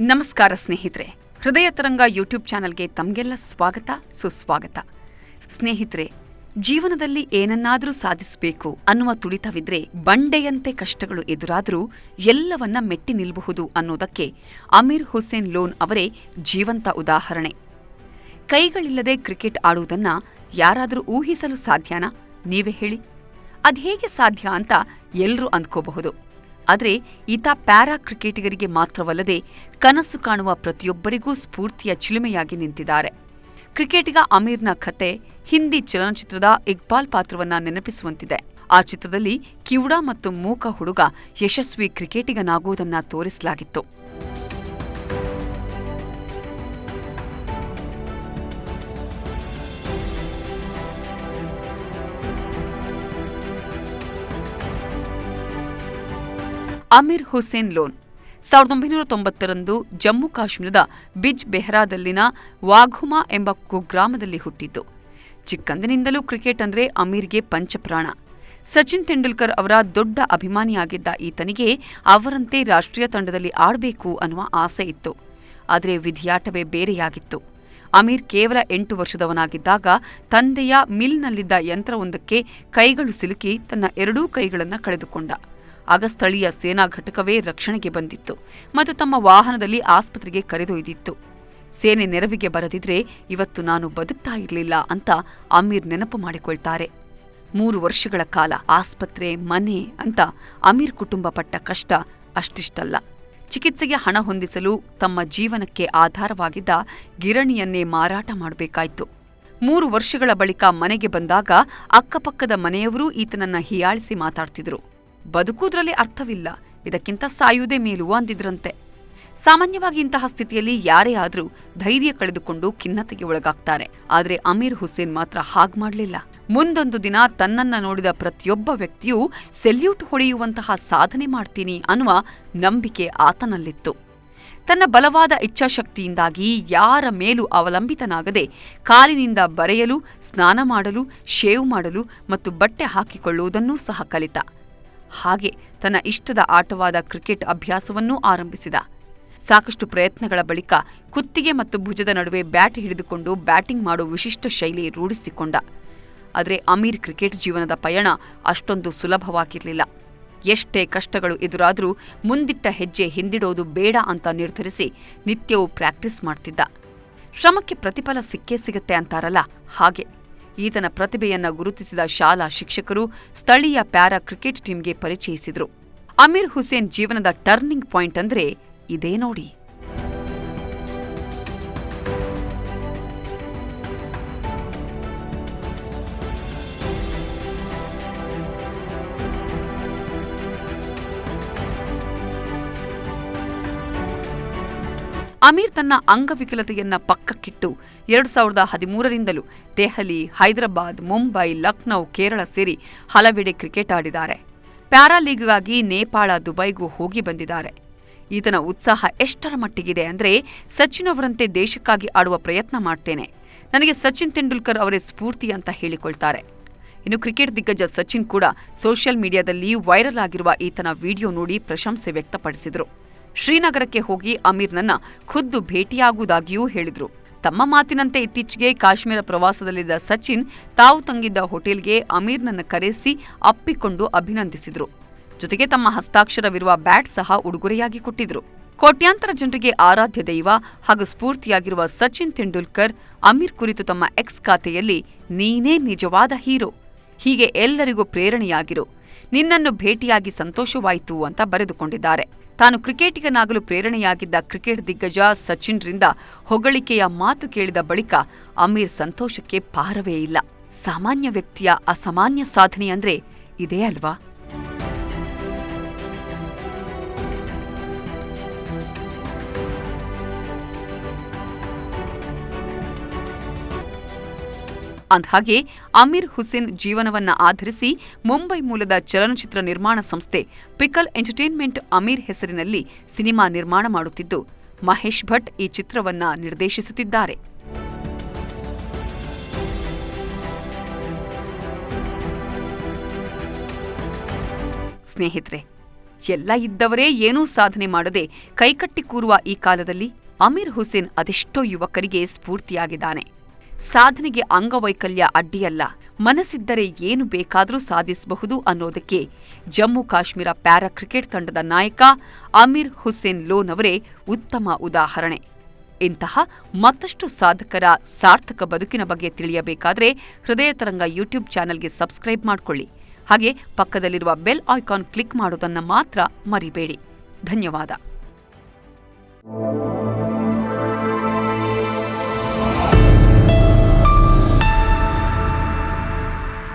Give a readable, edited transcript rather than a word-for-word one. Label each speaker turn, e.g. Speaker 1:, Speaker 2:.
Speaker 1: ನಮಸ್ಕಾರ ಸ್ನೇಹಿತರೆ, ಹೃದಯ ತರಂಗ ಯೂಟ್ಯೂಬ್ ಚಾನಲ್ಗೆ ತಮಗೆಲ್ಲ ಸ್ವಾಗತ ಸುಸ್ವಾಗತ. ಸ್ನೇಹಿತರೆ, ಜೀವನದಲ್ಲಿ ಏನನ್ನಾದರೂ ಸಾಧಿಸಬೇಕು ಅನ್ನುವ ತುಡಿತವಿದ್ರೆ ಬಂಡೆಯಂತೆ ಕಷ್ಟಗಳು ಎದುರಾದರೂ ಎಲ್ಲವನ್ನ ಮೆಟ್ಟಿ ನಿಲ್ಲಬಹುದು ಅನ್ನೋದಕ್ಕೆ ಅಮೀರ್ ಹುಸೇನ್ ಲೋನ್ ಅವರೇ ಜೀವಂತ ಉದಾಹರಣೆ. ಕೈಗಳಿಲ್ಲದೆ ಕ್ರಿಕೆಟ್ ಆಡುವುದನ್ನ ಯಾರಾದರೂ ಊಹಿಸಲು ಸಾಧ್ಯನಾ? ನೀವೇ ಹೇಳಿ. ಅದ್ಹೇಗೆ ಸಾಧ್ಯ ಅಂತ ಎಲ್ಲರೂ ಅಂದ್ಕೋಬಹುದು. ಆದರೆ ಈತ ಪ್ಯಾರಾ ಕ್ರಿಕೆಟಿಗರಿಗೆ ಮಾತ್ರವಲ್ಲದೆ ಕನಸು ಕಾಣುವ ಪ್ರತಿಯೊಬ್ಬರಿಗೂ ಸ್ಫೂರ್ತಿಯ ಚಿಲುಮೆಯಾಗಿ ನಿಂತಿದ್ದಾರೆ. ಕ್ರಿಕೆಟಿಗ ಅಮೀರ್ನ ಕತೆ ಹಿಂದಿ ಚಲನಚಿತ್ರದ ಇಕ್ಬಾಲ್ ಪಾತ್ರವನ್ನ ನೆನಪಿಸುವಂತಿದೆ. ಆ ಚಿತ್ರದಲ್ಲಿ ಕಿವುಡ ಮತ್ತು ಮೂಕ ಹುಡುಗ ಯಶಸ್ವಿ ಕ್ರಿಕೆಟಿಗನಾಗುವುದನ್ನ ತೋರಿಸಲಾಗಿತ್ತು. ಅಮೀರ್ ಹುಸೇನ್ ಲೋನ್ 1990ರಂದು ಜಮ್ಮು ಕಾಶ್ಮೀರದ ಬಿಜ್ ಬೆಹ್ರಾದಲ್ಲಿನ ವಾಘುಮಾ ಎಂಬ ಕುಗ್ರಾಮದಲ್ಲಿ ಹುಟ್ಟಿದ್ದು. ಚಿಕ್ಕಂದಿನಿಂದಲೂ ಕ್ರಿಕೆಟ್ ಅಂದ್ರೆ ಅಮೀರ್ಗೆ ಪಂಚಪ್ರಾಣ. ಸಚಿನ್ ತೆಂಡೂಲ್ಕರ್ ಅವರ ದೊಡ್ಡ ಅಭಿಮಾನಿಯಾಗಿದ್ದ ಈತನಿಗೆ ಅವರಂತೆ ರಾಷ್ಟ್ರೀಯ ತಂಡದಲ್ಲಿ ಆಡಬೇಕು ಅನ್ನುವ ಆಸೆ ಇತ್ತು. ಆದರೆ ವಿಧಿಯಾಟವೇ ಬೇರೆಯಾಗಿತ್ತು. ಅಮೀರ್ ಕೇವಲ 8 ವರ್ಷದವನಾಗಿದ್ದಾಗ ತಂದೆಯ ಮಿಲ್ನಲ್ಲಿದ್ದ ಯಂತ್ರವೊಂದಕ್ಕೆ ಕೈಗಳು ಸಿಲುಕಿ ತನ್ನ ಎರಡೂ ಕೈಗಳನ್ನು ಕಳೆದುಕೊಂಡ. ಆಗ ಸ್ಥಳೀಯ ಸೇನಾ ಘಟಕವೇ ರಕ್ಷಣೆಗೆ ಬಂದಿತ್ತು ಮತ್ತು ತಮ್ಮ ವಾಹನದಲ್ಲಿ ಆಸ್ಪತ್ರೆಗೆ ಕರೆದೊಯ್ದಿತ್ತು. ಸೇನೆ ನೆರವಿಗೆ ಬರದಿದ್ರೆ ಇವತ್ತು ನಾನು ಬದುಕ್ತಾ ಇರಲಿಲ್ಲ ಅಂತ ಅಮೀರ್ ನೆನಪು ಮಾಡಿಕೊಳ್ತಾರೆ. 3 ವರ್ಷಗಳ ಕಾಲ ಆಸ್ಪತ್ರೆ, ಮನೆ ಅಂತ ಅಮೀರ್ ಕುಟುಂಬ ಪಟ್ಟ ಕಷ್ಟ ಅಷ್ಟಿಷ್ಟಲ್ಲ. ಚಿಕಿತ್ಸೆಗೆ ಹಣ ಹೊಂದಿಸಲು ತಮ್ಮ ಜೀವನಕ್ಕೆ ಆಧಾರವಾಗಿದ್ದ ಗಿರಣಿಯನ್ನೇ ಮಾರಾಟ ಮಾಡಬೇಕಾಯ್ತು. 3 ವರ್ಷಗಳ ಬಳಿಕ ಮನೆಗೆ ಬಂದಾಗ ಅಕ್ಕಪಕ್ಕದ ಮನೆಯವರೂ ಈತನನ್ನ ಹೀಯಾಳಿಸಿ ಮಾತಾಡ್ತಿದ್ರು. ಬದುಕುವುದರಲ್ಲಿ ಅರ್ಥವಿಲ್ಲ, ಇದಕ್ಕಿಂತ ಸಾಯುವುದೇ ಮೇಲು ಅಂದಿದ್ರಂತೆ. ಸಾಮಾನ್ಯವಾಗಿ ಇಂತಹ ಸ್ಥಿತಿಯಲ್ಲಿ ಯಾರೇ ಆದರೂ ಧೈರ್ಯ ಕಳೆದುಕೊಂಡು ಖಿನ್ನತೆಗೆ ಒಳಗಾಗ್ತಾರೆ. ಆದರೆ ಅಮೀರ್ ಹುಸೇನ್ ಮಾತ್ರ ಹಾಗ್ ಮಾಡಲಿಲ್ಲ. ಮುಂದೊಂದು ದಿನ ತನ್ನನ್ನ ನೋಡಿದ ಪ್ರತಿಯೊಬ್ಬ ವ್ಯಕ್ತಿಯೂ ಸೆಲ್ಯೂಟ್ ಹೊಡೆಯುವಂತಹ ಸಾಧನೆ ಮಾಡ್ತೀನಿ ಅನ್ನುವ ನಂಬಿಕೆ ಆತನಲ್ಲಿತ್ತು. ತನ್ನ ಬಲವಾದ ಇಚ್ಛಾಶಕ್ತಿಯಿಂದಾಗಿ ಯಾರ ಮೇಲೂ ಅವಲಂಬಿತನಾಗದೆ ಕಾಲಿನಿಂದ ಬರೆಯಲು, ಸ್ನಾನ ಮಾಡಲು, ಶೇವ್ ಮಾಡಲು ಮತ್ತು ಬಟ್ಟೆ ಹಾಕಿಕೊಳ್ಳುವುದನ್ನೂ ಸಹ ಕಲಿತ. ಹಾಗೆ ತನ್ನ ಇಷ್ಟದ ಆಟವಾದ ಕ್ರಿಕೆಟ್ ಅಭ್ಯಾಸವನ್ನೂ ಆರಂಭಿಸಿದ. ಸಾಕಷ್ಟು ಪ್ರಯತ್ನಗಳ ಬಳಿಕ ಕುತ್ತಿಗೆ ಮತ್ತು ಭುಜದ ನಡುವೆ ಬ್ಯಾಟ್ ಹಿಡಿದುಕೊಂಡು ಬ್ಯಾಟಿಂಗ್ ಮಾಡುವ ವಿಶಿಷ್ಟ ಶೈಲಿ ರೂಢಿಸಿಕೊಂಡ. ಆದರೆ ಅಮೀರ್ ಕ್ರಿಕೆಟ್ ಜೀವನದ ಪಯಣ ಅಷ್ಟೊಂದು ಸುಲಭವಾಗಿರಲಿಲ್ಲ. ಎಷ್ಟೇ ಕಷ್ಟಗಳು ಎದುರಾದರೂ ಮುಂದಿಟ್ಟ ಹೆಜ್ಜೆ ಹಿಂದಿಡೋದು ಬೇಡ ಅಂತ ನಿರ್ಧರಿಸಿ ನಿತ್ಯವೂ ಪ್ರಾಕ್ಟೀಸ್ ಮಾಡ್ತಿದ್ದ. ಶ್ರಮಕ್ಕೆ ಪ್ರತಿಫಲ ಸಿಕ್ಕೇ ಸಿಗತ್ತೆ ಅಂತಾರಲ್ಲ, ಹಾಗೆ ಈತನ ಪ್ರತಿಭೆಯನ್ನ ಗುರುತಿಸಿದ ಶಾಲಾ ಶಿಕ್ಷಕರು ಸ್ಥಳೀಯ ಪ್ಯಾರಾ ಕ್ರಿಕೆಟ್ ಟೀಮ್ಗೆ ಪರಿಚಯಿಸಿದ್ರು. ಅಮೀರ್ ಹುಸೇನ್ ಜೀವನದ ಟರ್ನಿಂಗ್ ಪಾಯಿಂಟ್ ಅಂದ್ರೆ ಇದೇ ನೋಡಿ. ಅಮೀರ್ ತನ್ನ ಅಂಗವಿಕಲತೆಯನ್ನ ಪಕ್ಕಕ್ಕಿಟ್ಟು 2013ರಿಂದಲೂ ದೆಹಲಿ, ಹೈದರಾಬಾದ್, ಮುಂಬೈ, ಲಕ್ನೌ, ಕೇರಳ ಸೇರಿ ಹಲವೆಡೆ ಕ್ರಿಕೆಟ್ ಆಡಿದ್ದಾರೆ. ಪ್ಯಾರಾ ಲೀಗ್ಗಾಗಿ ನೇಪಾಳ, ದುಬೈಗೂ ಹೋಗಿ ಬಂದಿದ್ದಾರೆ. ಈತನ ಉತ್ಸಾಹ ಎಷ್ಟರ ಮಟ್ಟಿಗಿದೆ ಅಂದ್ರೆ ಸಚಿನ್ ಅವರಂತೆ ದೇಶಕ್ಕಾಗಿ ಆಡುವ ಪ್ರಯತ್ನ ಮಾಡ್ತೇನೆ, ನನಗೆ ಸಚಿನ್ ತೆಂಡೂಲ್ಕರ್ ಅವರೇ ಸ್ಫೂರ್ತಿ ಅಂತ ಹೇಳಿಕೊಳ್ತಾರೆ. ಇನ್ನು ಕ್ರಿಕೆಟ್ ದಿಗ್ಗಜ ಸಚಿನ್ ಕೂಡ ಸೋಷಿಯಲ್ ಮೀಡಿಯಾದಲ್ಲಿ ವೈರಲ್ ಆಗಿರುವ ಈತನ ವಿಡಿಯೋ ನೋಡಿ ಪ್ರಶಂಸೆ ವ್ಯಕ್ತಪಡಿಸಿದ್ರು. ಶ್ರೀನಗರಕ್ಕೆ ಹೋಗಿ ಅಮೀರ್ನನ್ನ ಖುದ್ದು ಭೇಟಿಯಾಗುವುದಾಗಿಯೂ ಹೇಳಿದ್ರು. ತಮ್ಮ ಮಾತಿನಂತೆ ಇತ್ತೀಚೆಗೆ ಕಾಶ್ಮೀರ ಪ್ರವಾಸದಲ್ಲಿದ್ದ ಸಚಿನ್ ತಾವು ತಂಗಿದ್ದ ಹೋಟೆಲ್ಗೆ ಅಮೀರ್ನನ್ನ ಕರೆಸಿ ಅಪ್ಪಿಕೊಂಡು ಅಭಿನಂದಿಸಿದ್ರು. ಜೊತೆಗೆ ತಮ್ಮ ಹಸ್ತಾಕ್ಷರವಿರುವ ಬ್ಯಾಟ್ ಸಹ ಉಡುಗೊರೆಯಾಗಿ ಕೊಟ್ಟಿದ್ರು. ಕೋಟ್ಯಾಂತರ ಜನರಿಗೆ ಆರಾಧ್ಯ ದೈವ ಹಾಗೂ ಸ್ಫೂರ್ತಿಯಾಗಿರುವ ಸಚಿನ್ ತೆಂಡೂಲ್ಕರ್ ಅಮೀರ್ ಕುರಿತು ತಮ್ಮ ಎಕ್ಸ್ ಖಾತೆಯಲ್ಲಿ ನೀನೇ ನಿಜವಾದ ಹೀರೋ, ಹೀಗೆ ಎಲ್ಲರಿಗೂ ಪ್ರೇರಣೆಯಾಗಿರು, ನಿನ್ನನ್ನು ಭೇಟಿಯಾಗಿ ಸಂತೋಷವಾಯಿತು ಅಂತ ಬರೆದುಕೊಂಡಿದ್ದಾರೆ. ತಾನು ಕ್ರಿಕೆಟಿಗನಾಗಲು ಪ್ರೇರಣೆಯಾಗಿದ್ದ ಕ್ರಿಕೆಟ್ ದಿಗ್ಗಜ ಸಚಿನ್ರಿಂದ ಹೊಗಳಿಕೆಯ ಮಾತು ಕೇಳಿದ ಬಳಿಕ ಅಮೀರ್ ಸಂತೋಷಕ್ಕೆ ಪಾರವೇ ಇಲ್ಲ. ಸಾಮಾನ್ಯ ವ್ಯಕ್ತಿಯ ಅಸಾಮಾನ್ಯ ಸಾಧನೆ ಅಂದ್ರೆ ಇದೇ ಅಲ್ವಾ? ಅಂದ್ಹಾಗೆ ಅಮೀರ್ ಹುಸೇನ್ ಜೀವನವನ್ನ ಆಧರಿಸಿ ಮುಂಬೈ ಮೂಲದ ಚಲನಚಿತ್ರ ನಿರ್ಮಾಣ ಸಂಸ್ಥೆ ಪಿಕಲ್ ಎಂಟರ್ಟೈನ್ಮೆಂಟ್ ಅಮೀರ್ ಹೆಸರಿನಲ್ಲಿ ಸಿನಿಮಾ ನಿರ್ಮಾಣ ಮಾಡುತ್ತಿದ್ದು, ಮಹೇಶ್ ಭಟ್ ಈ ಚಿತ್ರವನ್ನ ನಿರ್ದೇಶಿಸುತ್ತಿದ್ದಾರೆ. ಸ್ನೇಹಿತರೆ, ಎಲ್ಲ ಇದ್ದವರೇ ಏನೂ ಸಾಧನೆ ಮಾಡದೆ ಕೈಕಟ್ಟಿ ಕೂರುವ ಈ ಕಾಲದಲ್ಲಿ ಅಮೀರ್ ಹುಸೇನ್ ಅದೆಷ್ಟೋ ಯುವಕರಿಗೆ ಸ್ಫೂರ್ತಿಯಾಗಿದ್ದಾನೆ. ಸಾಧನೆಗೆ ಅಂಗವೈಕಲ್ಯ ಅಡ್ಡಿಯಲ್ಲ, ಮನಸ್ಸಿದ್ದರೆ ಏನು ಬೇಕಾದರೂ ಸಾಧಿಸಬಹುದು ಅನ್ನೋದಕ್ಕೆ ಜಮ್ಮು ಕಾಶ್ಮೀರ ಪ್ಯಾರಾ ಕ್ರಿಕೆಟ್ ತಂಡದ ನಾಯಕ ಅಮೀರ್ ಹುಸೇನ್ ಲೋನ್ ಅವರೇ ಉತ್ತಮ ಉದಾಹರಣೆ. ಇಂತಹ ಮತ್ತಷ್ಟು ಸಾಧಕರ ಸಾರ್ಥಕ ಬದುಕಿನ ಬಗ್ಗೆ ತಿಳಿಯಬೇಕಾದರೆ ಹೃದಯ ತರಂಗ ಯೂಟ್ಯೂಬ್ ಚಾನೆಲ್ಗೆ ಸಬ್ಸ್ಕ್ರೈಬ್ ಮಾಡಿಕೊಳ್ಳಿ. ಹಾಗೆ ಪಕ್ಕದಲ್ಲಿರುವ ಬೆಲ್ ಐಕಾನ್ ಕ್ಲಿಕ್ ಮಾಡೋದನ್ನು ಮಾತ್ರ ಮರಿಬೇಡಿ. ಧನ್ಯವಾದ.